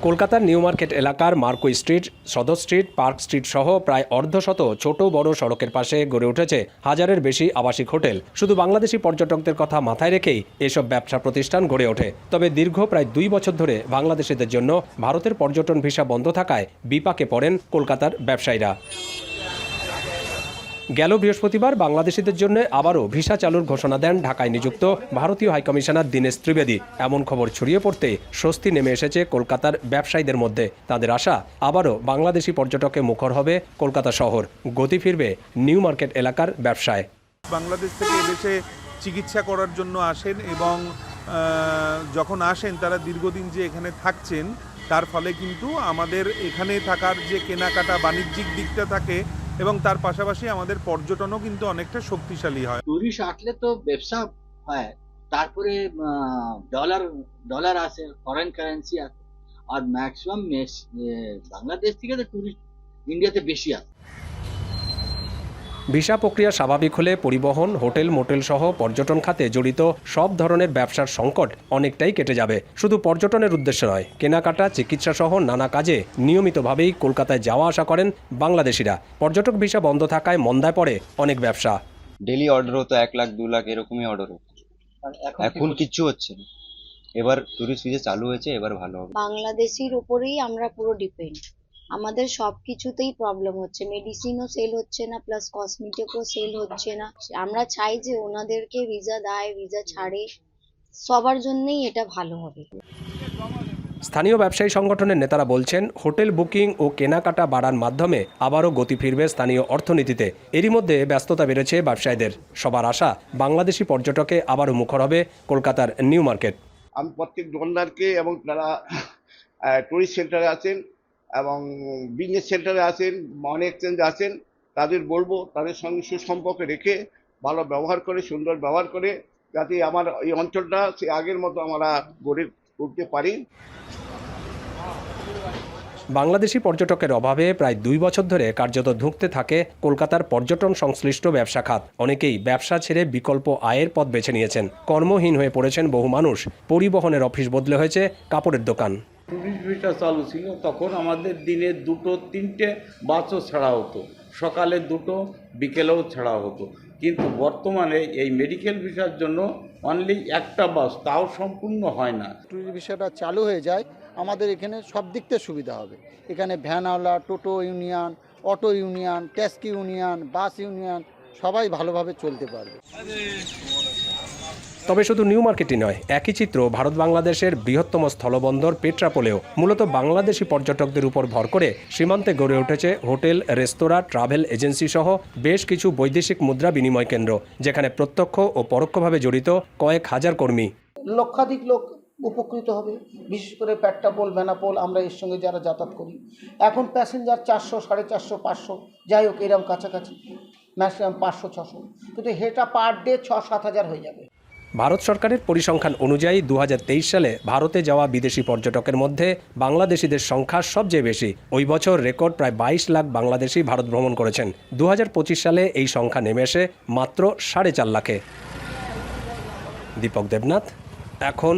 কলকাতার new market এলাকার Marco street, সদর স্ট্রিট, পার্ক স্ট্রিট সহ প্রায় অর্ধশত ছোট বড় সড়কের পাশে গড়ে উঠেছে হাজারের বেশি আবাসিক হোটেল। শুধু বাংলাদেশি পর্যটকদের কথা মাথায় রেখেই এসব ব্যবসা প্রতিষ্ঠান গড়ে ওঠে। তবে দীর্ঘ প্রায় 2 বছর ধরে বাংলাদেশিদের জন্য ভারতের পর্যটন ভিসা বন্ধ থাকায় বিপাকে পড়েন কলকাতার ব্যবসায়ীরা। গেল বৃহস্পতিবার বাংলাদেশিদের জন্য আবারও ভিসা চালুর ঘোষণা দেন ঢাকায় নিযুক্ত ভারতীয় হাইকমিশনার দীনেশ ত্রিবেদী। এমন খবর ছড়িয়ে পড়তে স্বস্তি নেমে এসেছে কলকাতার ব্যবসায়ীদের মধ্যে। তাদের আশা, আবারও বাংলাদেশি পর্যটকে মুখর হবে কলকাতা শহর, গতি ফিরবে নিউ মার্কেট এলাকার ব্যবসায়। বাংলাদেশ থেকে এদেশে চিকিৎসা করার জন্য আসেন এবং যখন আসেন তারা দীর্ঘদিন যে এখানে থাকছেন তার ফলে কিন্তু আমাদের এখানে থাকার যে কেনাকাটা বাণিজ্যিক দিকটা থাকে এবং তার পাশাপাশি আমাদের পর্যটনও কিন্তু অনেকটা শক্তিশালী হয়। টুরিস্ট আসলে তো ব্যবসা হয়, তারপরে ডলার আসে, ফরেন কারেন্সি আসে, আর ম্যাক্সিমাম বাংলাদেশ থেকে তো টুরিস্ট ইন্ডিয়াতে বেশি আসে। ভিসা প্রক্রিয়া স্বাভাবিক হলে পরিবহন, হোটেল, মোটেল সহ পর্যটন খাতে জড়িত সব ধরনের ব্যবসার সংকট অনেকটাই কেটে যাবে। শুধু পর্যটনের উদ্দেশ্য নয়, কেনাকাটা, চিকিৎসা সহ নানা কাজে নিয়মিতভাবেই কলকাতায় যাওয়া আসা করেন বাংলাদেশিরা। পর্যটক ভিসা বন্ধ থাকায় মন্দায় পড়ে অনেক ব্যবসা। ডেলি অর্ডার হতো 1 লাখ 2 লাখ এরকমই অর্ডার হতো, এখন কিচ্ছু হচ্ছে না। এবার টুরিস্ট ভিসা চালু হয়েছে, এবার ভালো হবে। বাংলাদেশির উপরেই আমরা পুরো ডিপেন্ড। আমাদের সবকিছুতেই প্রবলেম হচ্ছে, মেডিসিনও সেল হচ্ছে না, প্লাস কসমেটিকও সেল হচ্ছে না। আমরা চাই যে ওনাদেরকে ভিসা দেয়, ভিসা ছাড়ে, সবার জন্যই এটা ভালো হবে। স্থানীয় ব্যবসায়ী সংগঠনের নেতারা বলছেন, হোটেল বুকিং ও কেনাকাটা বাড়ার মাধ্যমে আবারও গতি ফিরবে স্থানীয় অর্থনীতিতে। এরই মধ্যে ব্যস্ততা বেড়েছে ব্যবসায়ীদের। সবার আশা, বাংলাদেশি পর্যটকে আবারও মুখর হবে কলকাতার নিউ মার্কেট। আমি প্রত্যেক দোকানদারকে এবং যারা টুরিস্ট সেন্টারে আছেন এবং বিজনেস সেন্টারে আছেন, মানি এক্সচেঞ্জে আছেন, তাদের বলবো তাদের সঙ্গে সুসম্পর্ক রেখে ভালো ব্যবহার করে, সুন্দর ব্যবহার করে, যাতে আমার এই অঞ্চলটা সে আগের মতো আমরা গড়ে তুলতে পারি। বাংলাদেশি পর্যটকের অভাবে প্রায় 2 বছর ধরে কার্যত ধুঁকতে থাকে কলকাতার পর্যটন সংশ্লিষ্ট ব্যবসা খাত। অনেকেই ব্যবসা ছেড়ে বিকল্প আয়ের পথ বেছে নিয়েছেন। কর্মহীন হয়ে পড়েছেন বহু মানুষ। পরিবহনের অফিস বদলে হয়েছে কাপড়ের দোকান। টুরিস্ট ভিসা চালু ছিল তখন আমাদের দিনে 2-3টে বাসও ছাড়া হতো, সকালে 2টো, বিকেলেও ছাড়া হতো। কিন্তু বর্তমানে এই মেডিকেল ভিসার জন্য অনলি একটা বাস, তাও সম্পূর্ণ হয় না। টুরিস্ট ভিসাটা চালু হয়ে যায়, আমাদের এখানে সব দিক থেকে সুবিধা হবে। এখানে ভ্যানওয়ালা, টোটো union, auto union, taxi union, bus union সবাই ভালোভাবে চলতে পারবে। তবে শুধু নিউ মার্কেটই নয়, একই চিত্র ভারত বাংলাদেশের বৃহত্তম স্থলবন্দর পেট্রাপোলেও। মূলত বাংলাদেশি পর্যটকদের উপর ভর করে সীমান্তে গড়ে উঠেছে হোটেল, রেস্তোরাঁ, ট্রাভেল এজেন্সি সহ বেশ কিছু বৈদেশিক মুদ্রা বিনিময় কেন্দ্র, যেখানে প্রত্যক্ষ ও পরোক্ষভাবে জড়িত কয়েক হাজার কর্মী। লক্ষাধিক লোক উপকৃত হবে, বিশেষ করে পেট্রাপোল, বেনাপোল, আমরা এর সঙ্গে যারা যাতায়াত করি। এখন প্যাসেঞ্জার 400, 450, 500, যাই হোক এরকম কাছাকাছি, ম্যাক্সিমাম 500-600, কিন্তু এটা পার ডে 6-7 হাজার হয়ে যাবে। ভারত সরকারের পরিসংখ্যান অনুযায়ী 2023 সালে ভারতে যাওয়া বিদেশি পর্যটকের মধ্যে বাংলাদেশিদের সংখ্যা সবচেয়ে বেশি। ওই বছর রেকর্ড প্রায় 22 লাখ বাংলাদেশি ভারত ভ্রমণ করেছেন। 2025 সালে এই সংখ্যা নেমে এসে মাত্র 4.5 লাখে। দীপক দেবনাথ, এখন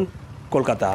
কলকাতা।